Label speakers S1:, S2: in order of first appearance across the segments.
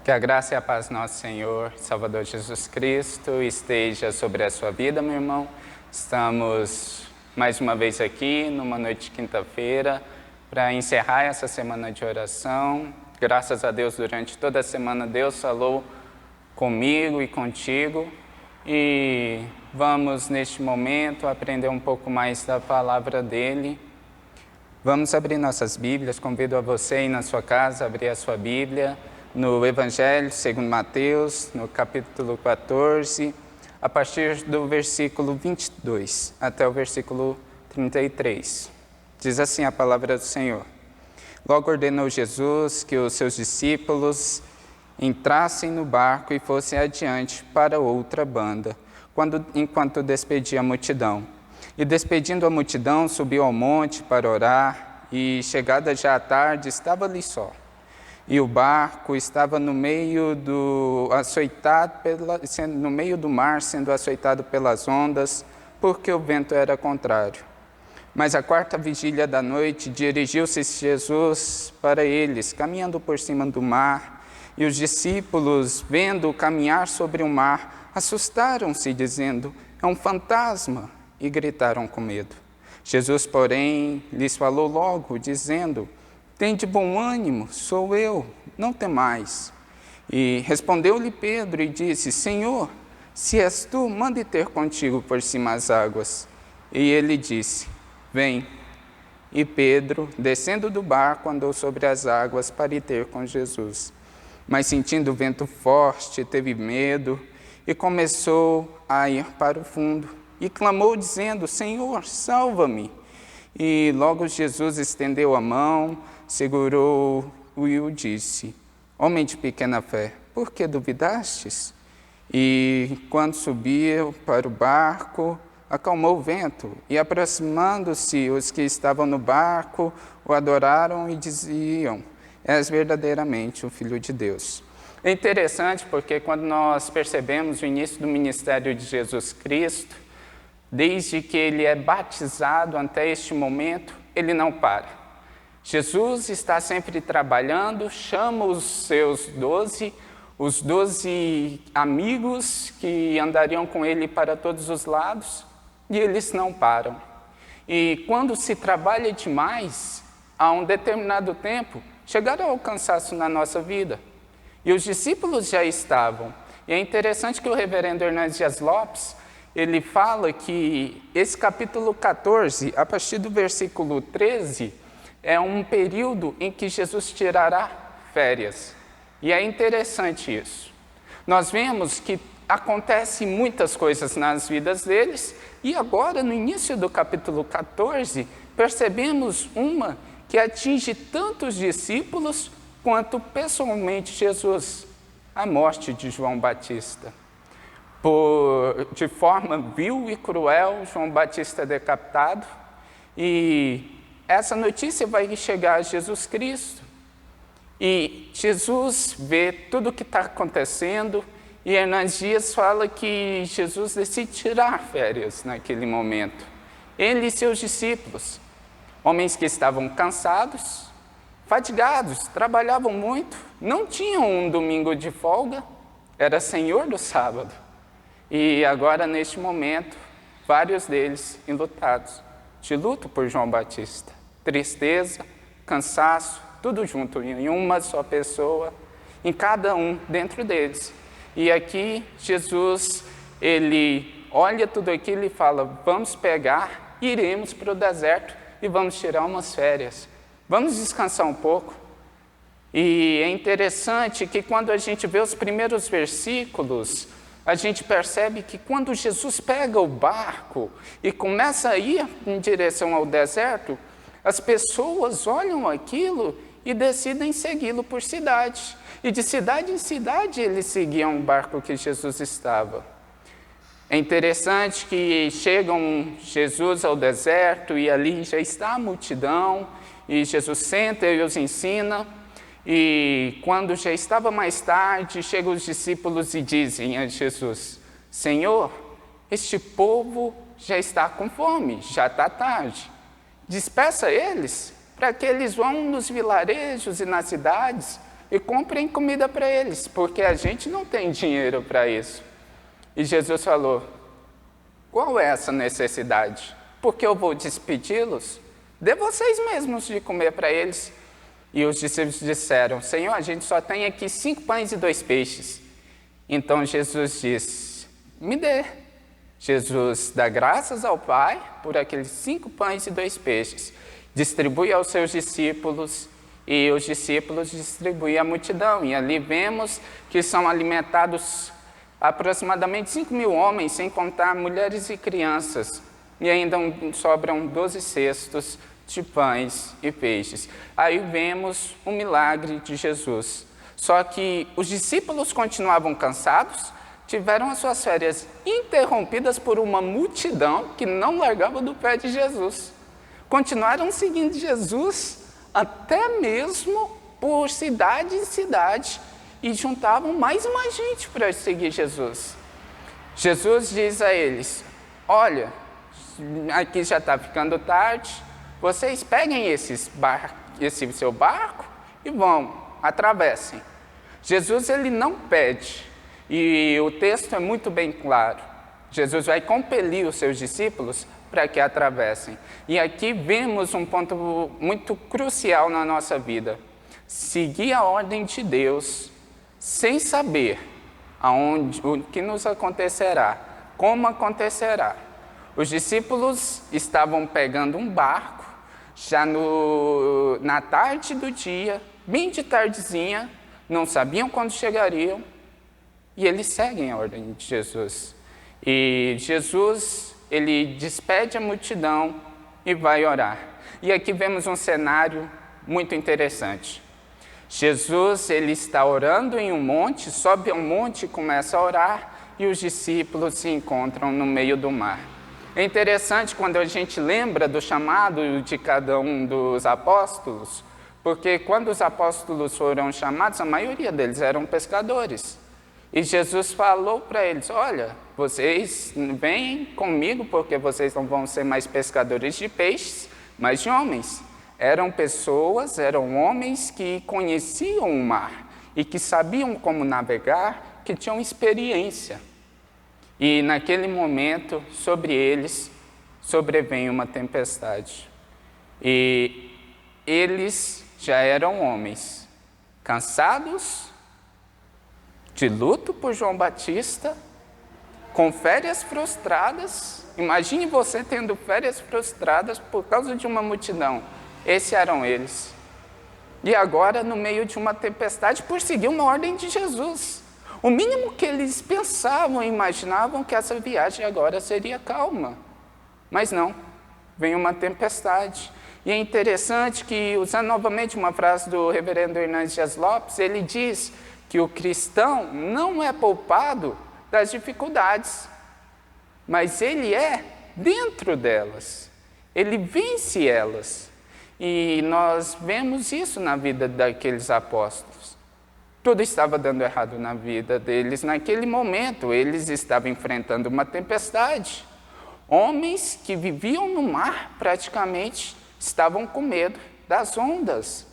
S1: Que a graça e a paz do nosso Senhor, Salvador Jesus Cristo, esteja sobre a sua vida, meu irmão. Estamos mais uma vez aqui, numa noite de quinta-feira, para encerrar essa semana de oração. Graças a Deus, durante toda a semana, Deus falou comigo e contigo. E vamos, neste momento, aprender um pouco mais da palavra dEle. Vamos abrir nossas Bíblias. Convido a você aí na sua casa a abrir a sua Bíblia no Evangelho segundo Mateus, no capítulo 14, a partir do versículo 22 até o versículo 33. Diz assim a palavra do Senhor. Logo ordenou Jesus que os seus discípulos entrassem no barco e fossem adiante para outra banda, enquanto despedia a multidão. E despedindo a multidão, subiu ao monte para orar, e chegada já à tarde, estava ali só. E o barco estava no meio do mar, sendo açoitado pelas ondas, porque o vento era contrário. Mas à quarta vigília da noite, dirigiu-se Jesus para eles, caminhando por cima do mar, e os discípulos, vendo-o caminhar sobre o mar, assustaram-se, dizendo, é um fantasma, e gritaram com medo. Jesus, porém, lhes falou logo, dizendo, tende bom ânimo, sou eu, não temais. E respondeu-lhe Pedro e disse, Senhor, se és tu, mande ter contigo por cima as águas. E ele disse, vem. E Pedro, descendo do barco, andou sobre as águas para ir ter com Jesus. Mas sentindo o vento forte, teve medo e começou a ir para o fundo. E clamou dizendo, Senhor, salva-me. E logo Jesus estendeu a mão, segurou-o e o disse, homem de pequena fé, por que duvidastes? E quando subiu para o barco, acalmou o vento, e aproximando-se os que estavam no barco, o adoraram e diziam, és verdadeiramente o Filho de Deus. É interessante porque quando nós percebemos o início do ministério de Jesus Cristo, desde que ele é batizado até este momento, ele não para. Jesus está sempre trabalhando, chama os seus 12, os 12 amigos que andariam com ele para todos os lados, e eles não param. E quando se trabalha demais, a um determinado tempo, chegará ao cansaço na nossa vida. E os discípulos já estavam. E é interessante que o reverendo Hernandes Dias Lopes, ele fala que esse capítulo 14, a partir do versículo 13, é um período em que Jesus tirará férias. E é interessante isso. Nós vemos que acontecem muitas coisas nas vidas deles, e agora, no início do capítulo 14, percebemos uma que atinge tanto os discípulos quanto pessoalmente Jesus, a morte de João Batista. De forma vil e cruel, João Batista é decapitado, e essa notícia vai chegar a Jesus Cristo. E Jesus vê tudo o que está acontecendo, e Hernandes Dias fala que Jesus decide tirar férias naquele momento. Ele e seus discípulos, homens que estavam cansados, fatigados, trabalhavam muito, não tinham um domingo de folga, era senhor do sábado. E agora, neste momento, vários deles enlutados, de luto por João Batista. Tristeza, cansaço, tudo junto em uma só pessoa, em cada um dentro deles. E aqui, Jesus, ele olha tudo aquilo e fala, vamos pegar, iremos para o deserto e vamos tirar umas férias. Vamos descansar um pouco. E é interessante que quando a gente vê os primeiros versículos, a gente percebe que quando Jesus pega o barco e começa a ir em direção ao deserto, as pessoas olham aquilo e decidem segui-lo por cidade. E de cidade em cidade eles seguiam o barco que Jesus estava. É interessante que chegam Jesus ao deserto e ali já está a multidão, e Jesus senta e os ensina, e quando já estava mais tarde, chegam os discípulos e dizem a Jesus, Senhor, este povo já está com fome, já está tarde. Despeça eles para que eles vão nos vilarejos e nas cidades e comprem comida para eles, porque a gente não tem dinheiro para isso. E Jesus falou, qual é essa necessidade? Porque eu vou despedi-los? Dê vocês mesmos de comer para eles. E os discípulos disseram, Senhor, a gente só tem aqui 5 pães e 2 peixes. Então Jesus disse, me dê. Jesus dá graças ao Pai por aqueles 5 pães e 2 peixes. Distribui aos seus discípulos e os discípulos distribuem à multidão. E ali vemos que são alimentados aproximadamente 5.000 homens, sem contar mulheres e crianças. E ainda sobram 12 cestos de pães e peixes. Aí vemos o milagre de Jesus. Só que os discípulos continuavam cansados, tiveram as suas férias interrompidas por uma multidão que não largava do pé de Jesus. Continuaram seguindo Jesus até mesmo por cidade em cidade e juntavam mais e mais gente para seguir Jesus. Jesus diz a eles, olha, aqui já está ficando tarde, vocês peguem esse seu barco e vão, atravessem. Jesus ele não pede, e o texto é muito bem claro. Jesus vai compelir os seus discípulos para que atravessem. E aqui vemos um ponto muito crucial na nossa vida. Seguir a ordem de Deus sem saber o que nos acontecerá, como acontecerá. Os discípulos estavam pegando um barco, já na tarde do dia, bem de tardezinha, não sabiam quando chegariam, e eles seguem a ordem de Jesus. E Jesus, ele despede a multidão e vai orar. E aqui vemos um cenário muito interessante. Jesus, ele está orando em um monte, sobe a um monte e começa a orar, e os discípulos se encontram no meio do mar. É interessante quando a gente lembra do chamado de cada um dos apóstolos, Porque quando os apóstolos foram chamados, a maioria deles eram pescadores. E Jesus falou para eles, olha, vocês vêm comigo porque vocês não vão ser mais pescadores de peixes, mas de homens. Eram pessoas, eram homens que conheciam o mar e que sabiam como navegar, que tinham experiência. E naquele momento, sobre eles, sobrevém uma tempestade. E eles já eram homens, cansados, de luto por João Batista, com férias frustradas. Imagine você tendo férias frustradas por causa de uma multidão. Esses eram eles. E agora, no meio de uma tempestade, por seguir uma ordem de Jesus. O mínimo que eles pensavam e imaginavam que essa viagem agora seria calma. Mas não, vem uma tempestade. E é interessante que, usando novamente uma frase do reverendo Hernandes Dias Lopes, ele diz que o cristão não é poupado das dificuldades, mas ele é dentro delas, ele vence elas. E nós vemos isso na vida daqueles apóstolos. Tudo estava dando errado na vida deles naquele momento, eles estavam enfrentando uma tempestade. Homens que viviam no mar praticamente estavam com medo das ondas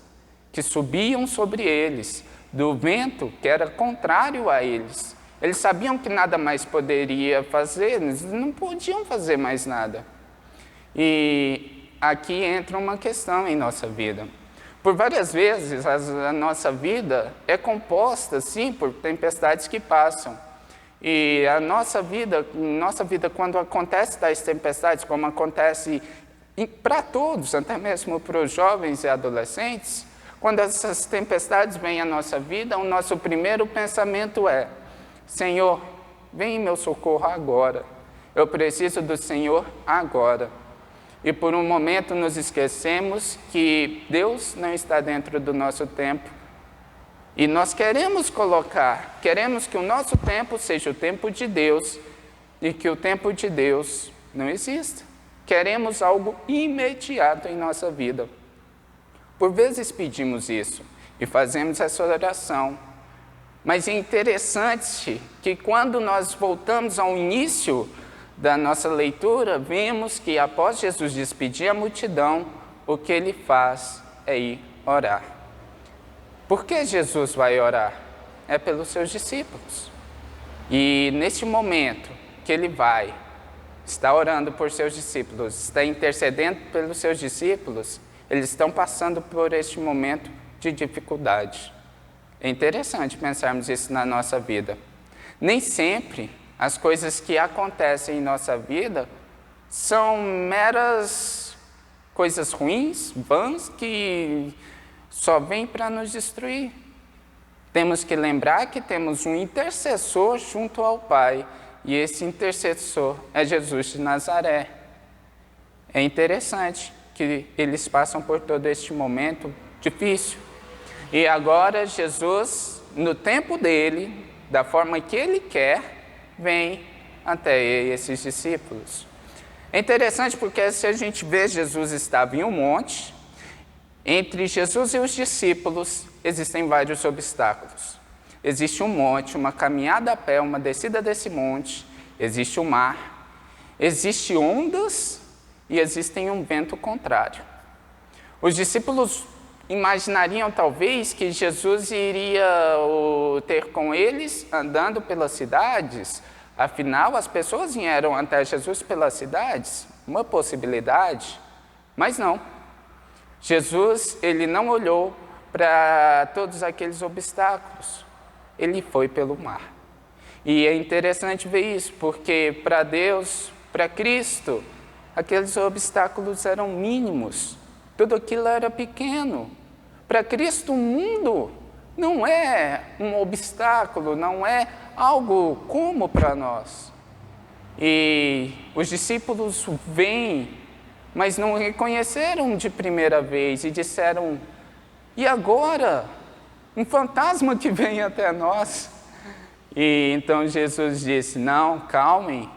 S1: que subiam sobre eles, do vento que era contrário a eles. Eles sabiam que nada mais poderia fazer, eles não podiam fazer mais nada. E aqui entra uma questão em nossa vida. Por várias vezes, a nossa vida é composta, sim, por tempestades que passam. E a nossa vida, quando acontece tais tempestades, como acontece para todos, até mesmo para os jovens e adolescentes, quando essas tempestades vêm à nossa vida, o nosso primeiro pensamento é: Senhor, vem em meu socorro agora. Eu preciso do Senhor agora. E por um momento nos esquecemos que Deus não está dentro do nosso tempo. E nós queremos que o nosso tempo seja o tempo de Deus e que o tempo de Deus não exista. Queremos algo imediato em nossa vida. Por vezes pedimos isso e fazemos essa oração. Mas é interessante que quando nós voltamos ao início da nossa leitura, vemos que após Jesus despedir a multidão, o que ele faz é ir orar. Por que Jesus vai orar? É pelos seus discípulos. E neste momento que ele está orando por seus discípulos, está intercedendo pelos seus discípulos, eles estão passando por este momento de dificuldade. É interessante pensarmos isso na nossa vida. Nem sempre as coisas que acontecem em nossa vida são meras coisas ruins, vãs, que só vêm para nos destruir. Temos que lembrar que temos um intercessor junto ao Pai, e esse intercessor é Jesus de Nazaré. É interessante que eles passam por todo este momento difícil. E agora Jesus, no tempo dele, da forma que ele quer, vem até esses discípulos. É interessante porque se a gente vê, Jesus estava em um monte, entre Jesus e os discípulos existem vários obstáculos. Existe um monte, uma caminhada a pé, uma descida desse monte, existe o mar, existem ondas e existem um vento contrário. Os discípulos imaginariam talvez que Jesus iria ter com eles andando pelas cidades. Afinal, as pessoas vieram até Jesus pelas cidades, uma possibilidade, mas não. Jesus, ele não olhou para todos aqueles obstáculos, ele foi pelo mar. E é interessante ver isso, porque para Deus, para Cristo, aqueles obstáculos eram mínimos, tudo aquilo era pequeno. Para Cristo, o mundo não é um obstáculo, não é algo como para nós. E os discípulos vêm, mas não reconheceram de primeira vez e disseram: e agora? Um fantasma que vem até nós. E então Jesus disse: não, calmem,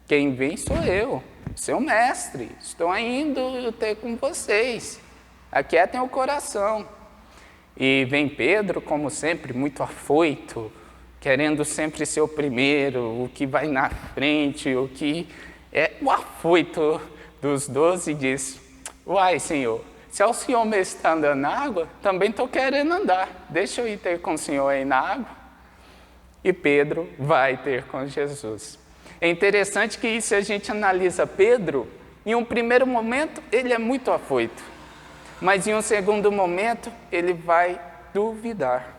S1: quem vem sou eu, seu mestre, estou indo ter com vocês. aquietem o coração. E vem Pedro, como sempre, muito afoito, querendo sempre ser o primeiro, o que vai na frente, o que é o afoito dos 12, e diz: uai, Senhor, se é o Senhor mesmo que está andando na água, também estou querendo andar, deixa eu ir ter com o Senhor aí na água. E Pedro vai ter com Jesus. É interessante que se a gente analisa Pedro, em um primeiro momento ele é muito afoito, mas em um segundo momento ele vai duvidar.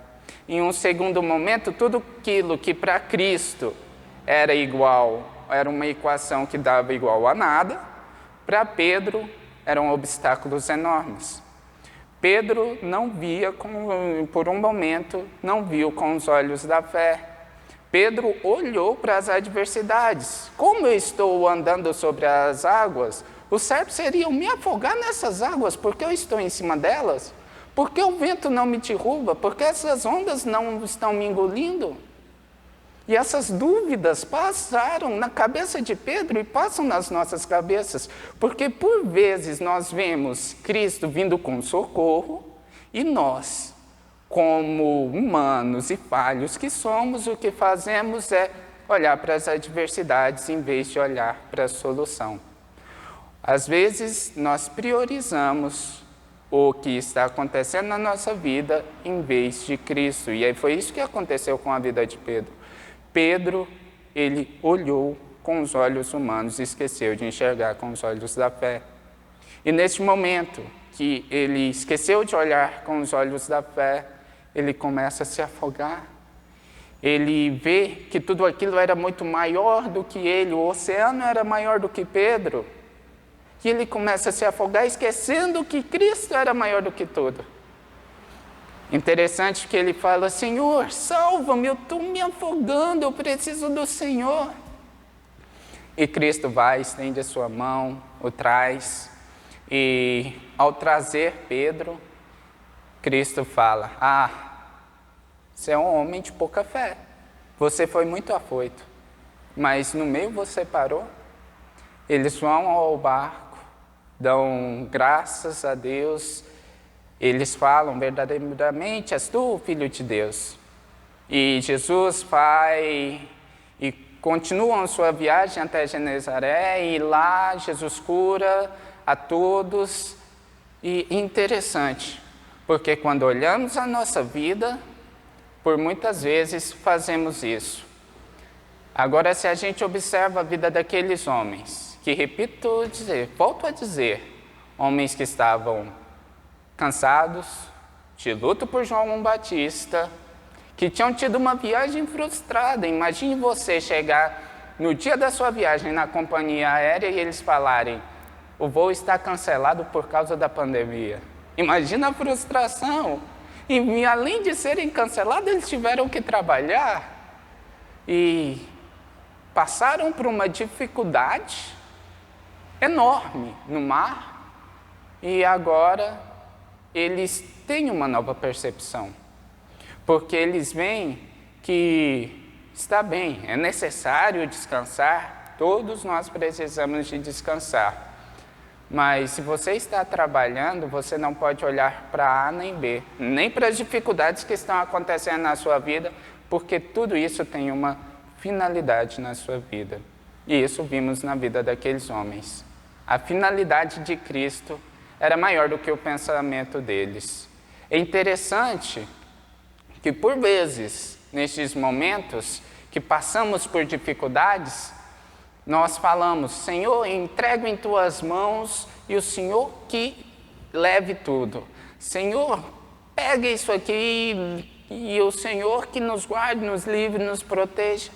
S1: Em um segundo momento, tudo aquilo que para Cristo era igual, era uma equação que dava igual a nada, para Pedro eram obstáculos enormes. Pedro não via, por um momento, não viu com os olhos da fé. Pedro olhou para as adversidades. Como eu estou andando sobre as águas, o certo seria eu me afogar nessas águas, porque eu estou em cima delas. Porque o vento não me derruba? Porque essas ondas não estão me engolindo? E essas dúvidas passaram na cabeça de Pedro e passam nas nossas cabeças. Porque por vezes nós vemos Cristo vindo com socorro e nós, como humanos e falhos que somos, o que fazemos é olhar para as adversidades em vez de olhar para a solução. Às vezes nós priorizamos o que está acontecendo na nossa vida em vez de Cristo. E aí foi isso que aconteceu com a vida de Pedro. Pedro, ele olhou com os olhos humanos e esqueceu de enxergar com os olhos da fé. E neste momento que ele esqueceu de olhar com os olhos da fé, ele começa a se afogar. Ele vê que tudo aquilo era muito maior do que ele, o oceano era maior do que Pedro. E ele começa a se afogar, esquecendo que Cristo era maior do que tudo. Interessante que ele fala: Senhor, salva-me, eu estou me afogando, eu preciso do Senhor. E Cristo vai, estende a sua mão, o traz, e ao trazer Pedro, Cristo fala: você é um homem de pouca fé, você foi muito afoito, mas no meio você parou. Eles vão ao barco, dão graças a Deus, eles falam: verdadeiramente és tu o Filho de Deus. E Jesus vai e continuam sua viagem até Genezaré, e lá Jesus cura a todos. E interessante, porque quando olhamos a nossa vida, por muitas vezes fazemos isso. Agora, se a gente observa a vida daqueles homens, que volto a dizer, homens que estavam cansados, de luto por João Batista, que tinham tido uma viagem frustrada. Imagine você chegar no dia da sua viagem na companhia aérea e eles falarem: o voo está cancelado por causa da pandemia. Imagina a frustração. E além de serem cancelados, eles tiveram que trabalhar e passaram por uma dificuldade enorme no mar, e agora eles têm uma nova percepção, porque eles veem que está bem, é necessário descansar, todos nós precisamos de descansar, mas se você está trabalhando, você não pode olhar para A nem B, nem para as dificuldades que estão acontecendo na sua vida, porque tudo isso tem uma finalidade na sua vida. E isso vimos na vida daqueles homens. A finalidade de Cristo era maior do que o pensamento deles. É interessante que, por vezes, nestes momentos que passamos por dificuldades, nós falamos: Senhor, entrego em tuas mãos, e o Senhor que leve tudo. Senhor, pega isso aqui, e o Senhor que nos guarde, nos livre, nos proteja.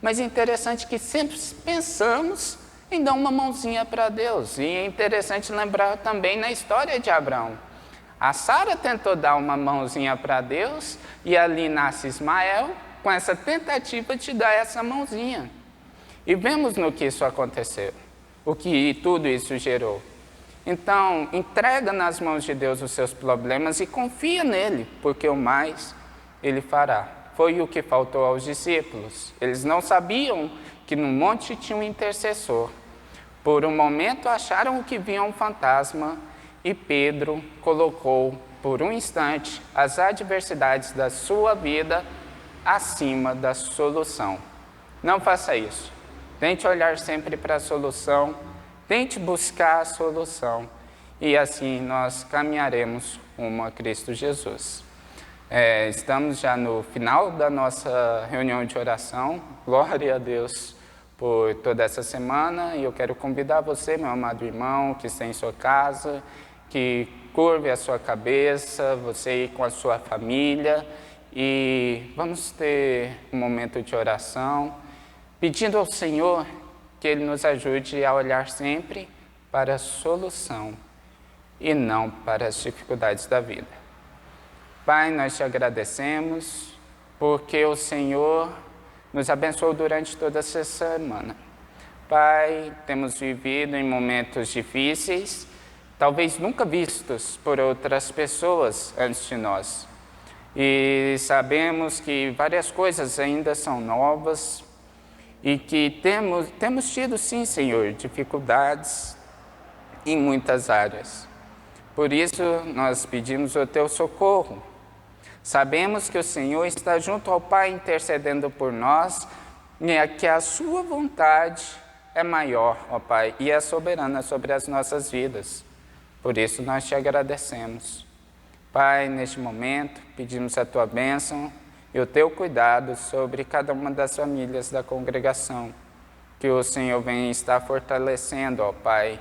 S1: Mas é interessante que sempre pensamos em dar uma mãozinha para Deus. E é interessante lembrar também na história de Abraão. A Sara tentou dar uma mãozinha para Deus, e ali nasce Ismael, com essa tentativa de dar essa mãozinha. E vemos no que isso aconteceu, o que tudo isso gerou. Então, entrega nas mãos de Deus os seus problemas e confia nele, porque o mais ele fará. Foi o que faltou aos discípulos. Eles não sabiam que no monte tinha um intercessor. Por um momento acharam que via um fantasma e Pedro colocou, por um instante, as adversidades da sua vida acima da solução. Não faça isso. Tente olhar sempre para a solução, tente buscar a solução e assim nós caminharemos rumo a Cristo Jesus. Estamos já no final da nossa reunião de oração. Glória a Deus por toda essa semana e eu quero convidar você, meu amado irmão, que está em sua casa, que curve a sua cabeça, você com a sua família e vamos ter um momento de oração, pedindo ao Senhor que Ele nos ajude a olhar sempre para a solução e não para as dificuldades da vida. Pai, nós te agradecemos porque o Senhor nos abençoou durante toda essa semana. Pai, temos vivido em momentos difíceis, talvez nunca vistos por outras pessoas antes de nós. E sabemos que várias coisas ainda são novas e que temos tido, sim, Senhor, dificuldades em muitas áreas. Por isso, nós pedimos o teu socorro. Sabemos que o Senhor está junto ao Pai intercedendo por nós e que a sua vontade é maior, ó Pai, e é soberana sobre as nossas vidas. Por isso, nós te agradecemos. Pai, neste momento, pedimos a tua bênção e o teu cuidado sobre cada uma das famílias da congregação. Que o Senhor venha estar fortalecendo, ó Pai,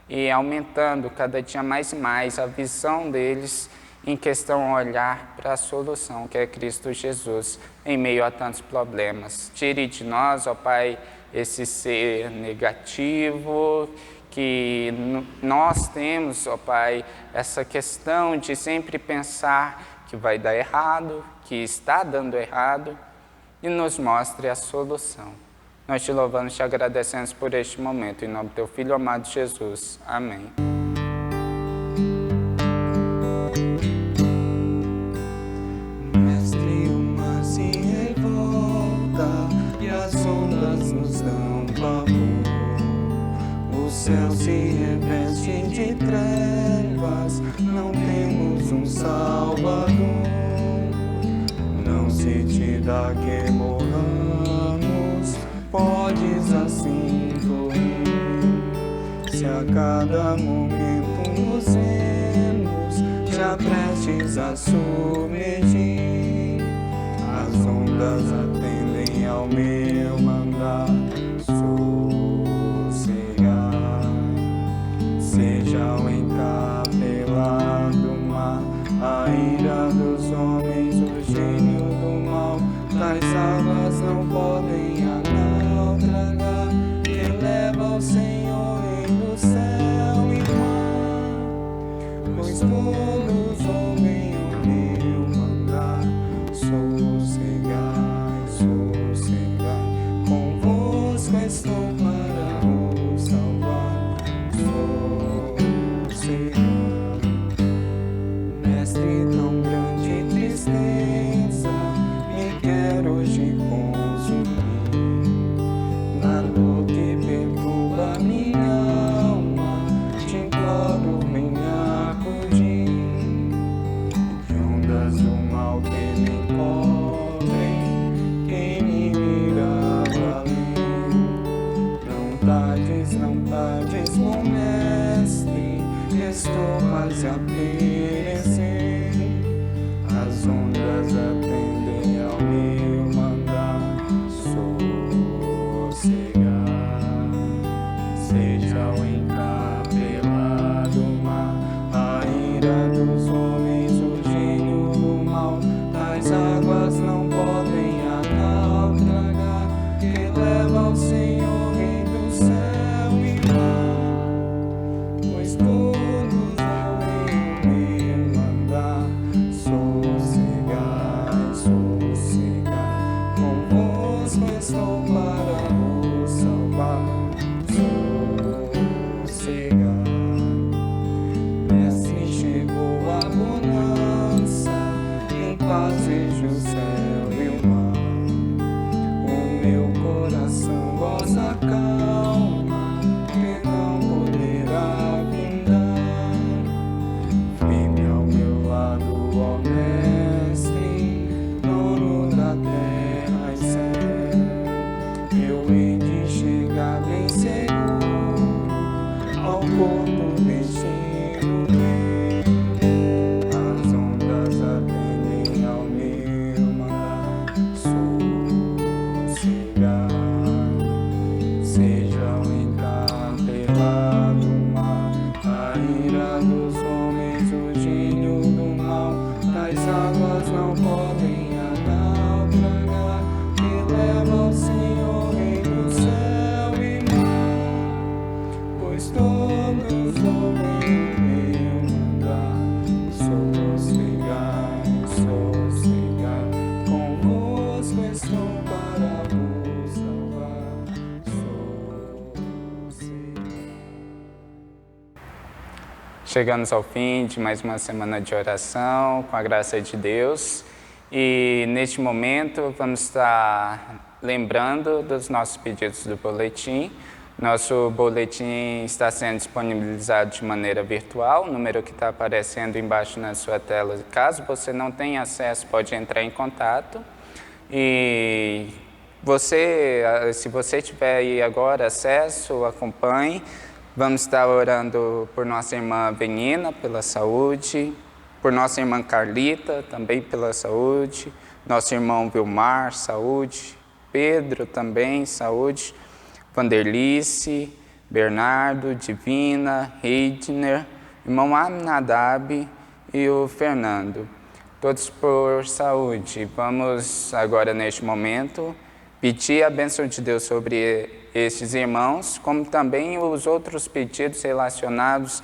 S1: e aumentando cada dia mais e mais a visão deles em questão a olhar para a solução, que é Cristo Jesus, em meio a tantos problemas. Tire de nós, ó Pai, esse ser negativo, que nós temos, ó Pai, essa questão de sempre pensar que vai dar errado, que está dando errado, e nos mostre a solução. Nós te louvamos e te agradecemos por este momento, em nome do teu Filho amado Jesus. Amém.
S2: Mestre, o mar se revolta e as ondas nos dão pavor. O céu se reveste de trevas, não temos um Salvador. Não se te dá que morramos, podes assim correr. Se a cada momento nos vemos, já prestes a submergir, as ondas atendem ao meu mandar. Sossegar, seja o encapelado mar, a ira dos homens, o gênio do mal. Tais águas não podem naufragar, eleva o Senhor do céu e mar, pois todos ouvem o meu mandar. Sossegai, sossegai, convosco estou para vos salvar. Sossegai, mestre, tão grande tristeza me quer hoje consumir, na dor que perturba minha alma, te imploro, venha acudir. De ondas do mal que me cobrem, quem me virá valer? Não tardes, bom mestre, estou quase a perecer.
S1: Chegamos ao fim de mais uma semana de oração, com a graça de Deus. E neste momento vamos estar lembrando dos nossos pedidos do boletim. Nosso boletim está sendo disponibilizado de maneira virtual, o número que está aparecendo embaixo na sua tela. Caso você não tenha acesso, pode entrar em contato. E se você tiver aí agora acesso, acompanhe. Vamos estar orando por nossa irmã Benina, pela saúde, por nossa irmã Carlita, também pela saúde, nosso irmão Vilmar, saúde, Pedro também, saúde, Vanderlice, Bernardo, Divina, Heidner, irmão Aminadab e o Fernando, todos por saúde. Vamos agora, neste momento, pedir a bênção de Deus sobre estes irmãos, como também os outros pedidos relacionados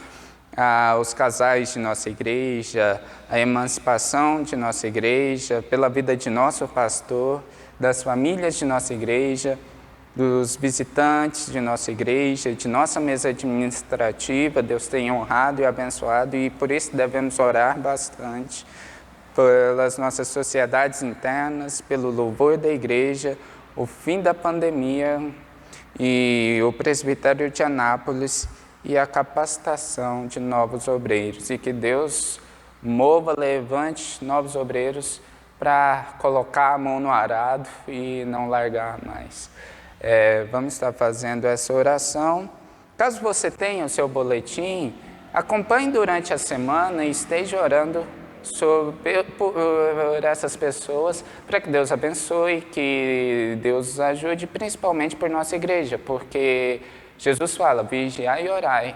S1: aos casais de nossa igreja, à emancipação de nossa igreja, pela vida de nosso pastor, das famílias de nossa igreja, dos visitantes de nossa igreja, de nossa mesa administrativa. Deus tem honrado e abençoado e por isso devemos orar bastante pelas nossas sociedades internas, pelo louvor da igreja, o fim da pandemia e o presbitério de Anápolis e a capacitação de novos obreiros. E que Deus mova, levante novos obreiros para colocar a mão no arado e não largar mais. Vamos estar fazendo essa oração. Caso você tenha o seu boletim, acompanhe durante a semana e esteja orando por essas pessoas, para que Deus abençoe, que Deus ajude, principalmente por nossa igreja, porque Jesus fala, vigiai e orai,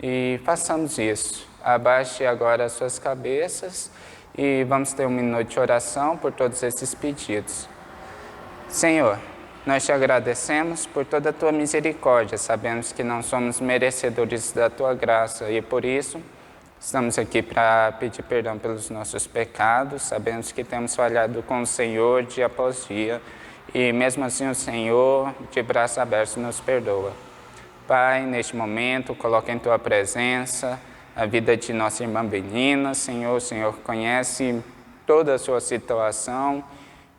S1: e façamos isso. Abaixe agora as suas cabeças e vamos ter um minuto de oração por todos esses pedidos. Senhor, nós te agradecemos por toda a tua misericórdia, sabemos que não somos merecedores da tua graça e por isso estamos aqui para pedir perdão pelos nossos pecados, sabemos que temos falhado com o Senhor dia após dia e mesmo assim o Senhor, de braços abertos, nos perdoa. Pai, neste momento, coloca em tua presença a vida de nossa irmã Benina, Senhor, o Senhor conhece toda a sua situação,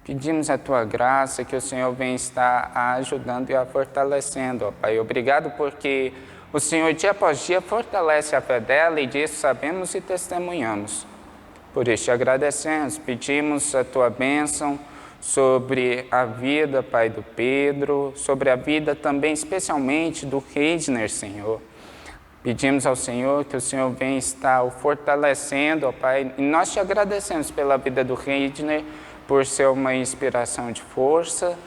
S1: pedimos a tua graça, que o Senhor venha estar a ajudando e a fortalecendo, ó Pai. Obrigado porque o Senhor, dia após dia, fortalece a fé dela e disso sabemos e testemunhamos. Por isso te agradecemos, pedimos a tua bênção sobre a vida, Pai, do Pedro, sobre a vida também, especialmente do Heidner, Senhor. Pedimos ao Senhor que o Senhor venha estar o fortalecendo, ó Pai, e nós te agradecemos pela vida do Heidner, por ser uma inspiração de força,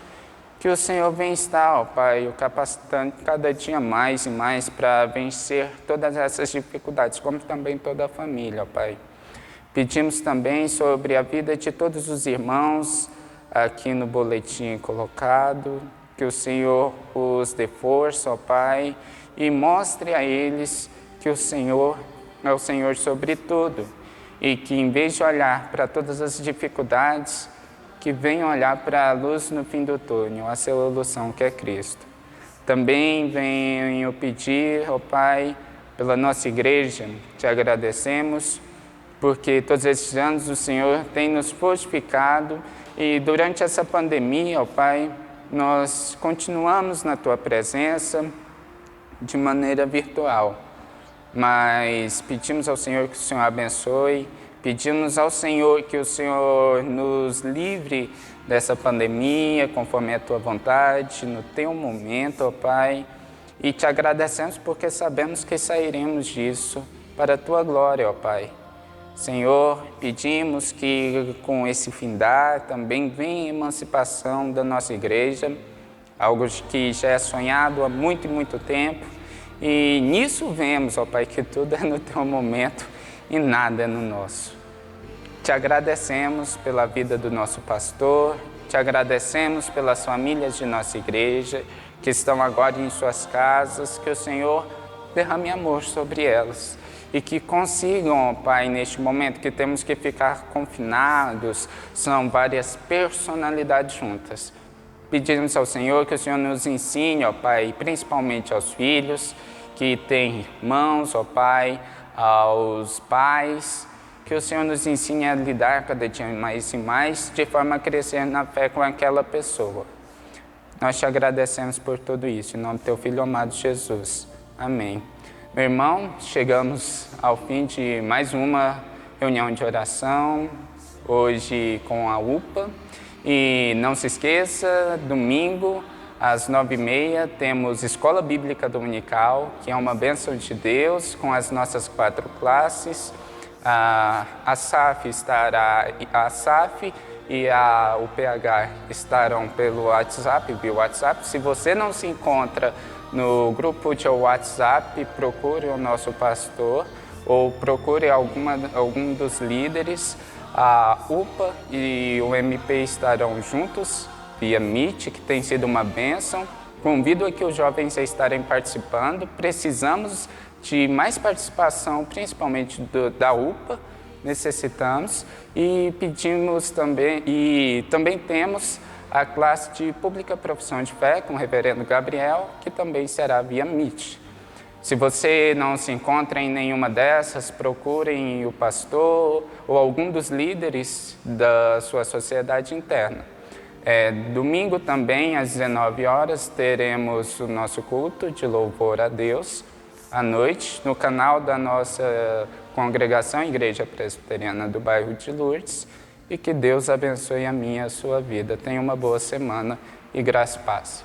S1: que o Senhor venha estar, ó Pai, o capacitando cada dia mais e mais para vencer todas essas dificuldades, como também toda a família, ó Pai. Pedimos também sobre a vida de todos os irmãos aqui no boletim colocado, que o Senhor os dê força, ó Pai, e mostre a eles que o Senhor é o Senhor sobre tudo, e que em vez de olhar para todas as dificuldades, que venham olhar para a luz no fim do túnel, a solução que é Cristo. Também venho pedir, ó Pai, pela nossa igreja, te agradecemos, porque todos esses anos o Senhor tem nos fortificado e durante essa pandemia, ó Pai, nós continuamos na Tua presença de maneira virtual, mas pedimos ao Senhor que o Senhor abençoe, pedimos ao Senhor que o Senhor nos livre dessa pandemia, conforme a Tua vontade, no Teu momento, ó Pai. E te agradecemos porque sabemos que sairemos disso para a Tua glória, ó Pai. Senhor, pedimos que com esse findar também venha a emancipação da nossa igreja, algo que já é sonhado há muito e muito tempo. E nisso vemos, ó Pai, que tudo é no Teu momento e nada é no nosso. Te agradecemos pela vida do nosso pastor, te agradecemos pelas famílias de nossa igreja, que estão agora em suas casas, que o Senhor derrame amor sobre elas e que consigam, ó Pai, neste momento que temos que ficar confinados, são várias personalidades juntas. Pedimos ao Senhor que o Senhor nos ensine, ó Pai, principalmente aos filhos que têm irmãos, ó Pai, aos pais, que o Senhor nos ensine a lidar cada dia mais e mais, de forma a crescer na fé com aquela pessoa. Nós te agradecemos por tudo isso, em nome do teu Filho amado Jesus. Amém. Meu irmão, chegamos ao fim de mais uma reunião de oração, hoje com a UPA. E não se esqueça, domingo, às 9h30, temos Escola Bíblica Dominical, que é uma bênção de Deus, com as nossas 4 classes. A SAF e o PH estarão pelo WhatsApp, via WhatsApp. Se você não se encontra no grupo de WhatsApp, procure o nosso pastor ou procure algum dos líderes. A UPA e o MP estarão juntos via Meet, que tem sido uma bênção. Convido aqui os jovens a estarem participando. Precisamos de mais participação, principalmente da UPA, necessitamos, e pedimos também, também temos a classe de Pública Profissão de Fé com o reverendo Gabriel, que também será via Meet. Se você não se encontra em nenhuma dessas, procurem o pastor ou algum dos líderes da sua sociedade interna. Domingo também, às 19 horas, teremos o nosso culto de louvor a Deus, à noite, no canal da nossa congregação Igreja Presbiteriana do bairro de Lourdes, e que Deus abençoe a minha e a sua vida. Tenha uma boa semana e graça e paz.